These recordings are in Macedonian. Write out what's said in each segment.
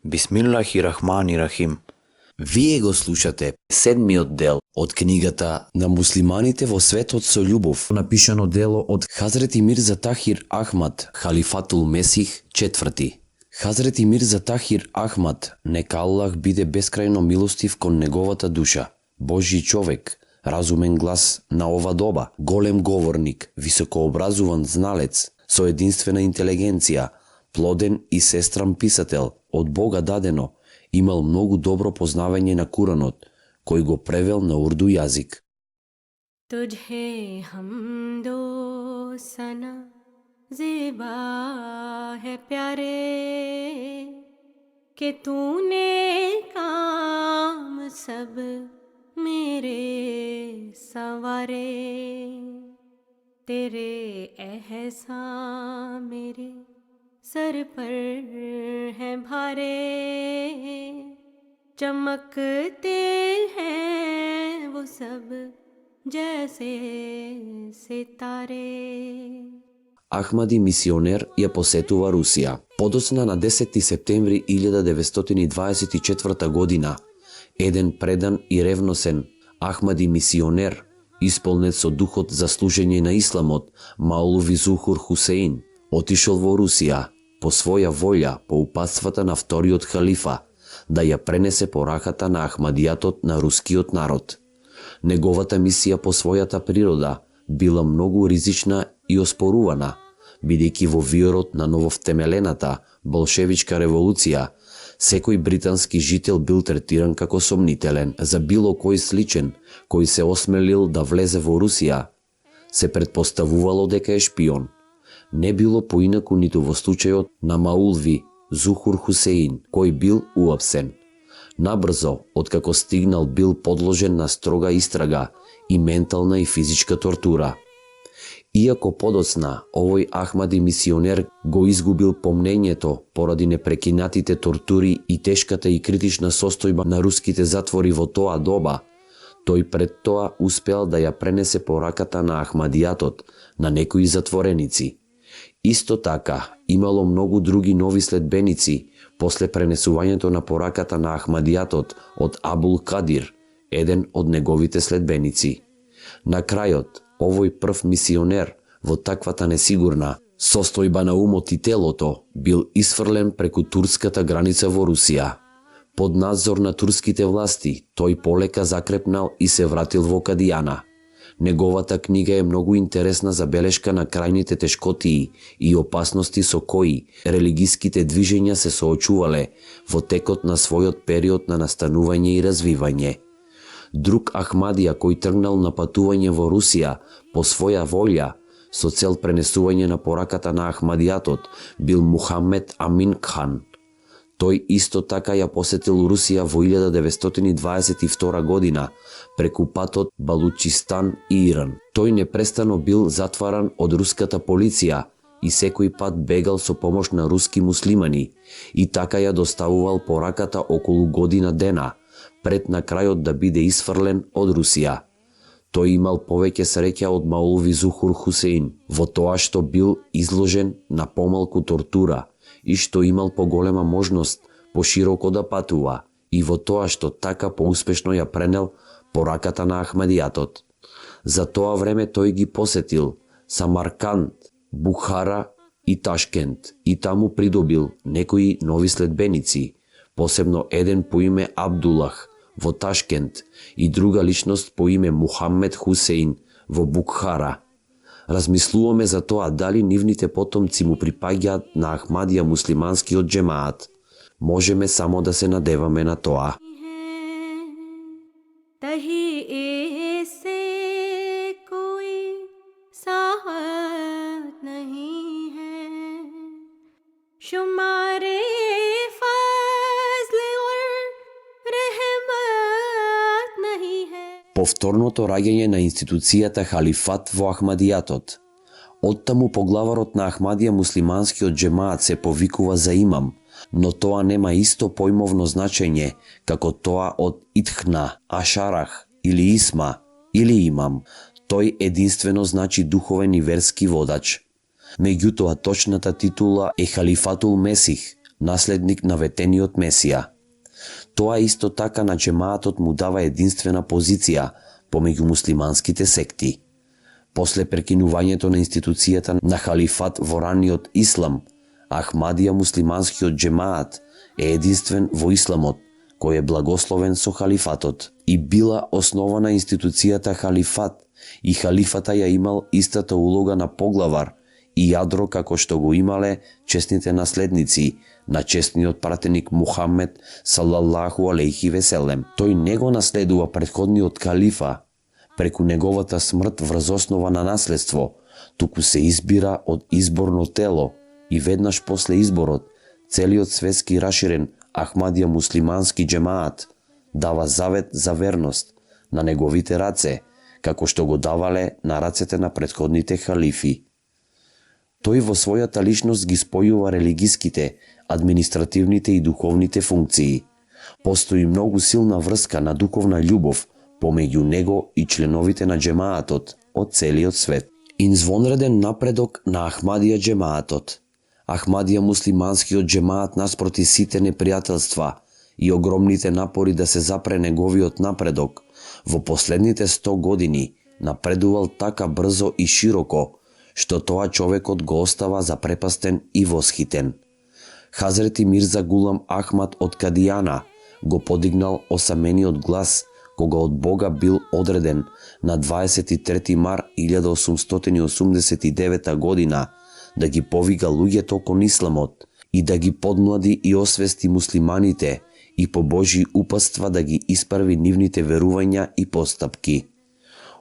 Бисмиллахи-рахмани-рахим. Вие го слушате седмиот дел од книгата На муслиманите во светот со љубов, напишано дело од Хазрети Мирза Тахир Ахмад, Халифатул Месих IV. Хазрети Мирза Тахир Ахмад, нека Аллах биде бескрајно милостив кон неговата душа, Божји човек, разумен глас на ова доба, голем говорник, високообразуван зналец, со единствена интелигенција, плоден и сестран писател, од Бога дадено, имал многу добро познавање на Куранот, кој го превел на урду јазик. तुझे हमदो सना ज़ेबा है प्यारे कि तूने काम सब मेरे संवारे तेरे एहसान मेरे सर पर है भारे चमकते हैं वो सब जैसे सितारे. Ахмади мисионер ја посетува Русија. Подоцна на 10 септември 1924 година, еден предан и ревносен Ахмади мисионер, исполнет со духот за служење на исламот, Маулви Зухур Хусеин, отишол во Русија, по своја волја, по упатствата на вториот халифа, да ја пренесе пораката на Ахмадијатот на рускиот народ. Неговата мисија по својата природа била многу ризична и оспорувана, бидејќи во виорот на нововтемелената болшевичка револуција, секој британски жител бил третиран како сомнителен. За било кој сличен, кој се осмелил да влезе во Русија, се предпоставувало дека е шпион. Не било поинаку ниту во случајот на Маулви Зухур Хусеин, кој бил уапсен. Набрзо, откако стигнал, бил подложен на строга истрага и ментална и физичка тортура. Иако подоцна, овој Ахмади мисионер го изгубил помнењето поради непрекинатите тортури и тешката и критична состојба на руските затвори во тоа доба, тој пред тоа успеал да ја пренесе пораката на Ахмадијатот на некои затвореници. Исто така, имало многу други нови следбеници после пренесувањето на пораката на Ахмадијатот од Абул Кадир, еден од неговите следбеници. На крајот, овој прв мисионер во таквата несигурна состојба на умот и телото бил исфрлен преку турската граница во Русија. Под надзор на турските власти, тој полека закрепнал и се вратил во Кадијана. Неговата книга е многу интересна забелешка на крајните тешкотии и опасности со кои религиските движења се соочувале во текот на својот период на настанување и развивање. Друг Ахмадија кој тргнал на патување во Русија по своја волја со цел пренесување на пораката на Ахмадијатот бил Мухамед Амин Кхан. Тој исто така ја посетил Русија во 1922 година преку патот Балучистан и Иран. Тој непрестано бил затваран од руската полиција и секој пат бегал со помош на руски муслимани и така ја доставувал пораката околу година дена, пред на крајот да биде исфрлен од Русија. Тој имал повеќе среќа од Маулви Зухур Хусеин во тоа што бил изложен на помалку тортура и што имал поголема можност пошироко да патува и во тоа што така поуспешно ја пренел пораката на Ахмадијатот. За тоа време тој ги посетил Самарканд, Бухара и Ташкент и таму придобил некои нови следбеници, посебно еден по име Абдулах во Ташкент и друга личност по име Мухамед Хусеин во Бухара. Размислуваме за тоа дали нивните потомци му припаѓаат на Ахмадија муслиманскиот џемаат. Можеме само да се надеваме на тоа. Повторното раѓање на институцијата халифат во Ахмадијатот. Оттаму поглаварот на Ахмадија муслиманскиот џемаат се повикува за имам, но тоа нема исто појмовно значење како тоа од Итхна, Ашарах или Исма или имам. Тој единствено значи духовен и верски водач. Меѓутоа точната титула е Халифатул Месих, наследник на ветениот Месија. Тоа исто така на джемаатот му дава единствена позиција помеѓу муслиманските секти. После прекинувањето на институцијата на халифат во раниот ислам, Ахмадија муслиманскиот джемаат е единствен во исламот, кој е благословен со халифатот. И била основана институцијата халифат, и халифата ја имал истата улога на поглавар и јадро како што го имале честните наследници на честниот пратеник Мухамед салаллаху алейхи веселем. Тој не го наследува претходниот калифа преку неговата смрт врз основа на наследство, туку се избира од изборно тело и веднаш после изборот целиот светски раширен Ахмадија муслимански джемаат дава завет за верност на неговите раце, како што го давале на рацете на претходните халифи. Тој во својата личност ги спојува религиските, административните и духовните функции. Постои многу силна врска на духовна љубов помеѓу него и членовите на джемаатот од целиот свет. Извонреден напредок на Ахмадија джемаатот. Ахмадија муслиманскиот джемаат наспроти сите непријателства и огромните напори да се запре неговиот напредок, во последните 100 години напредувал така брзо и широко, што тоа човекот го остава запрепастен и восхитен. Хазрети Мирза Гулам Ахмад од Кадијана го подигнал осамениот глас кога од Бога бил одреден на 23 мар 1889 година да ги повика луѓето кон исламот и да ги подмлади и освести муслиманите и по Божји упатства да ги исправи нивните верувања и постапки.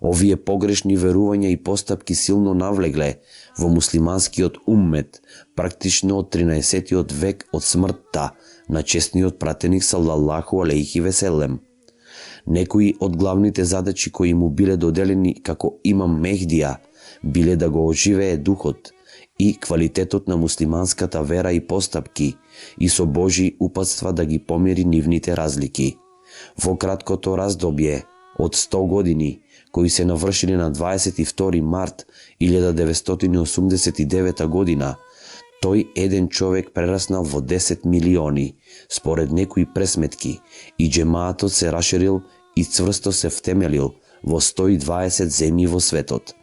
Овие погрешни верувања и постапки силно навлегле во муслиманскиот уммет практично од 13 век од смртта на честниот пратеник салаллаху алейхи веселем. Некои од главните задачи кои му биле доделени како имам Мехдија биле да го оживее духот и квалитетот на муслиманската вера и постапки и со Божји упатства да ги помири нивните разлики. Во краткото раздобје од 100 години, кои се навршили на 22 март 1989 година, тој еден човек прераснал во 10 милиони, според некои пресметки, и джемаатот се раширил и цврсто се втемелил во 120 земји во светот.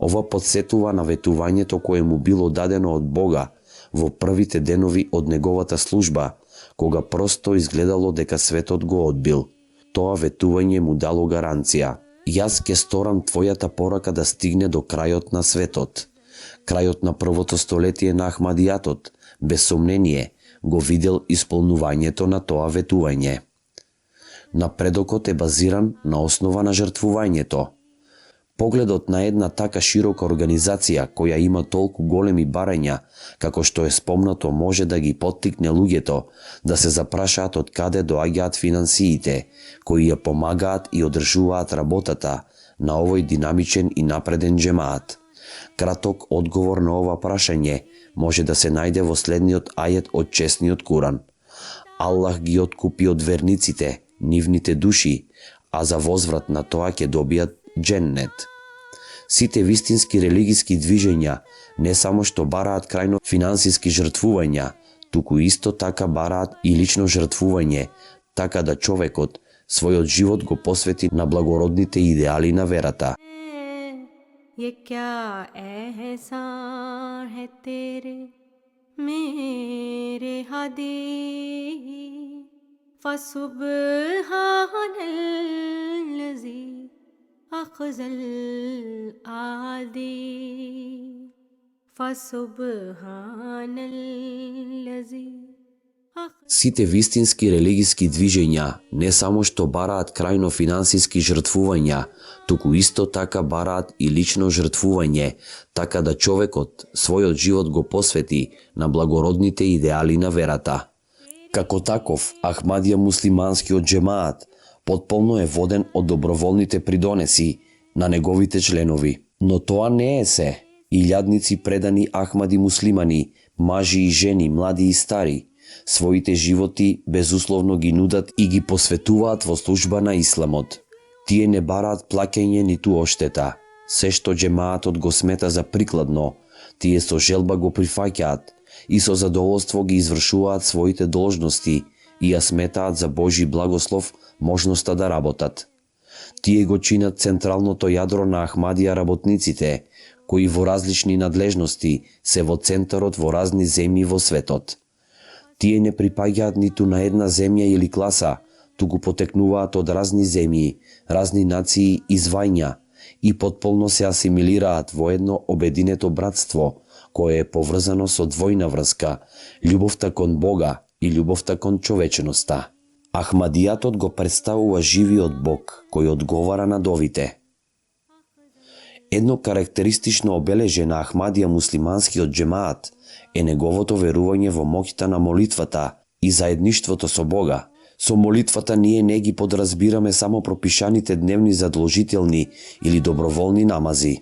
Ова подсетува на ветувањето кое му било дадено од Бога во првите денови од неговата служба, кога просто изгледало дека светот го одбил. Тоа ветување му дало гаранција. Јас ке сторам твојата порака да стигне до крајот на светот. Крајот на првото столетие на Ахмадијатот, без сомнение, го видел исполнувањето на тоа ветување. Напредокот е базиран на основа на жртвувањето. Погледот на една така широка организација која има толку големи барања, како што е спомнато, може да ги поттикне луѓето да се запрашаат од каде доаѓаат финансиите, кои ја помагаат и одржуваат работата на овој динамичен и напреден джемаат. Краток одговор на ова прашање може да се најде во следниот ајет од честниот Куран. Аллах ги откупи од верниците нивните души, а за возврат на тоа ќе добијат дженнет. Сите вистински религиски движења не само што бараат крајно финансиски жртвувања, туку исто така бараат и лично жртвување, така да човекот својот живот го посвети на благородните идеали на верата. ये क्या एहसान है तेरे मेरे हादी फसुब्हानल्लज़ी अख़ज़ल आदी फसुब्हानल्लज़ी. Сите вистински религиски движења не само што бараат крајно финансиски жртвувања, туку исто така бараат и лично жртвување, така да човекот својот живот го посвети на благородните идеали на верата. Како таков, Ахмадија муслиманскиот джемаат потполно е воден од доброволните придонеси на неговите членови. Но тоа не е се. Илјадници предани Ахмади муслимани, мажи и жени, млади и стари, своите животи безусловно ги нудат и ги посветуваат во служба на исламот. Тие не бараат плаќање ниту оштета. Се што джемаатот го смета за прикладно, тие со желба го прифаќаат и со задоволство ги извршуваат своите должности и ја сметаат за Божи благослов можноста да работат. Тие го чинат централното јадро на Ахмадија работниците, кои во различни надлежности се во центарот во разни земји во светот. Тие не припаѓаат ниту на една земја или класа, туку потекнуваат од разни земји, разни нации и звања и потполно се асимилираат во едно обединето братство, кое е поврзано со двојна врска, љубовта кон Бога и љубовта кон човечноста. Ахмадијатот го представува живиот Бог, кој одговара на довите. Едно карактеристично обележје на Ахмадија муслиманскиот џемаат е неговото верување во моќта на молитвата и заедништвото со Бога. Со молитвата ние не ги подразбираме само пропишаните дневни задолжителни или доброволни намази.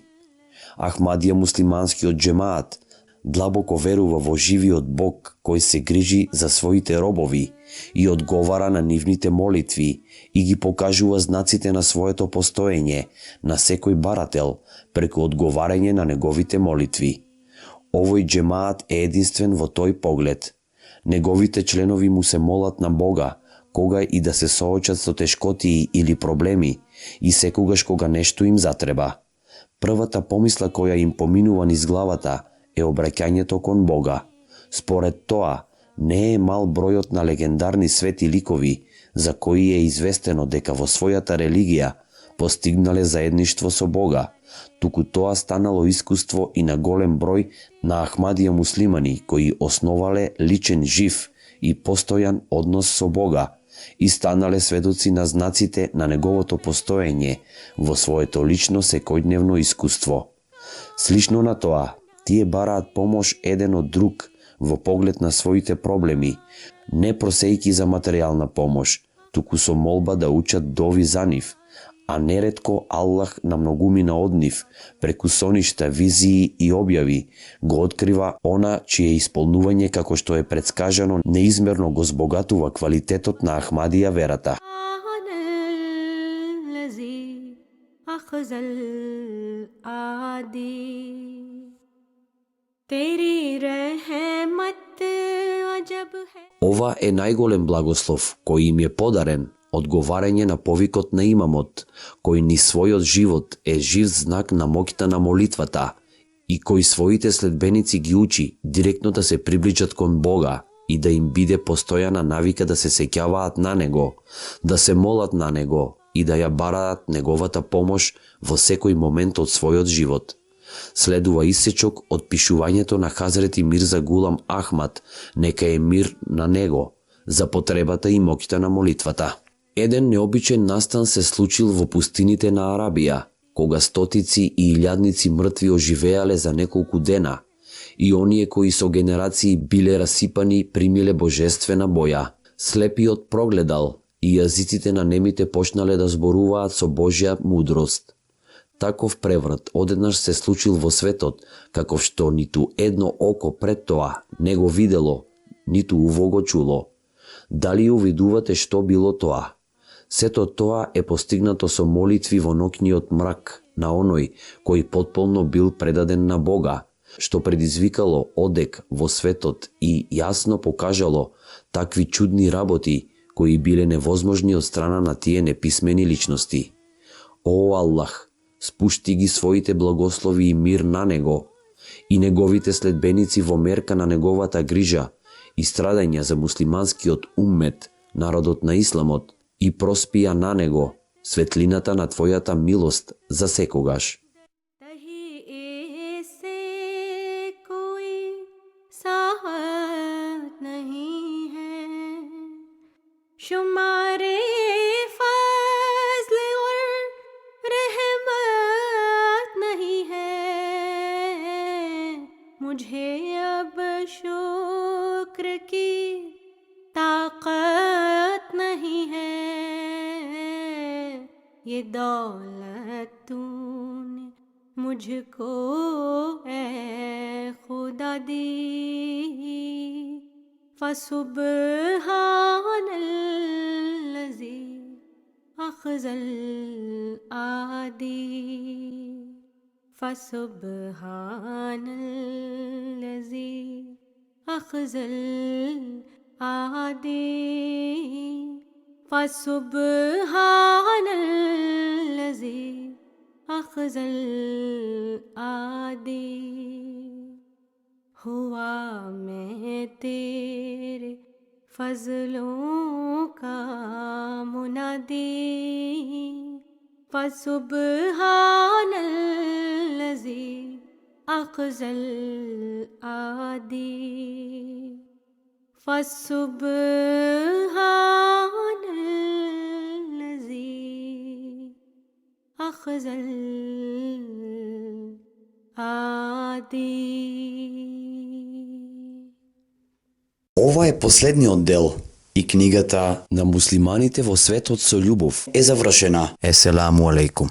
Ахмадија муслиманскиот џемаат длабоко верува во живиот Бог кој се грижи за своите робови и одговара на нивните молитви и ги покажува знаците на своето постоење на секој барател преку одговарање на неговите молитви. Овој џемаат е единствен во тој поглед. Неговите членови му се молат на Бога кога и да се соочат со тешкотии или проблеми и секогаш кога нешто им затреба. Првата помисла која им поминува низ главата е обраќањето кон Бога. Според тоа, не е мал бројот на легендарни свети ликови за кои е известено дека во својата религија постигнале заедништво со Бога, туку тоа станало искуство и на голем број на Ахмадија муслимани кои основале личен жив и постојан однос со Бога и станале сведоци на знаците на неговото постоење во своето лично секојдневно искуство. Слично на тоа, тие бараат помош еден од друг во поглед на своите проблеми, не просејки за материјална помош, туку со молба да учат дови за нив, а неретко Аллах на многумина од нив, преку соништа, визии и објави, го открива она чие исполнување, како што е предскажано, неизмерно го збогатува квалитетот на Ахмадија верата. Ова е најголем благослов кој им е подарен, одговарање на повикот на имамот, кој ни својот живот е жив знак на моќта на молитвата и кој своите следбеници ги учи директно да се приближат кон Бога и да им биде постојана навика да се сеќаваат на Него, да се молат на Него и да ја бараат Неговата помош во секој момент од својот живот. Следува исечок од пишувањето на Хазрети Мирза Гулам Ахмад, нека е мир на него, за потребата и моќта на молитвата. Еден необичен настан се случил во пустините на Арабија, кога стотици и илјадници мртви оживеале за неколку дена, и оние кои со генерации биле расипани примиле божествена боја. Слепиот прогледал и јазиците на немите почнале да зборуваат со Божја мудрост. Таков преврат одеднаш се случил во светот, каков што ниту едно око пред тоа не го видело, ниту уво го чуло. Дали увидувате што било тоа? Сето тоа е постигнато со молитви во ноќниот мрак на оној кој потполно бил предаден на Бога, што предизвикало одек во светот и јасно покажало такви чудни работи кои биле невозможни од страна на тие неписмени личности. О Аллах, спушти ги своите благослови и мир на него и неговите следбеници во мерка на неговата грижа и страдања за муслиманскиот уммет, народот на исламот, и проспија на него светлината на твојата милост за секогаш. मुझे अब शुक्र की ताकत नहीं है, ये दौलत तूने मुझको ऐ खुदा दी, फसुब्हानल्लज़ी अख़ज़ल आदी, फसुब्हानल्लज़ी أخزى الآدي فسبحان الذي أخزى الآدي ہوا میں تیرے فضلوں کا منادی فسبحان الذی اخذ الآدی فسبحان الذی اخذ الآدی. Ова е последниот дел и книгата На муслиманите во светот со љубов е завршена. Еселаму алейкум.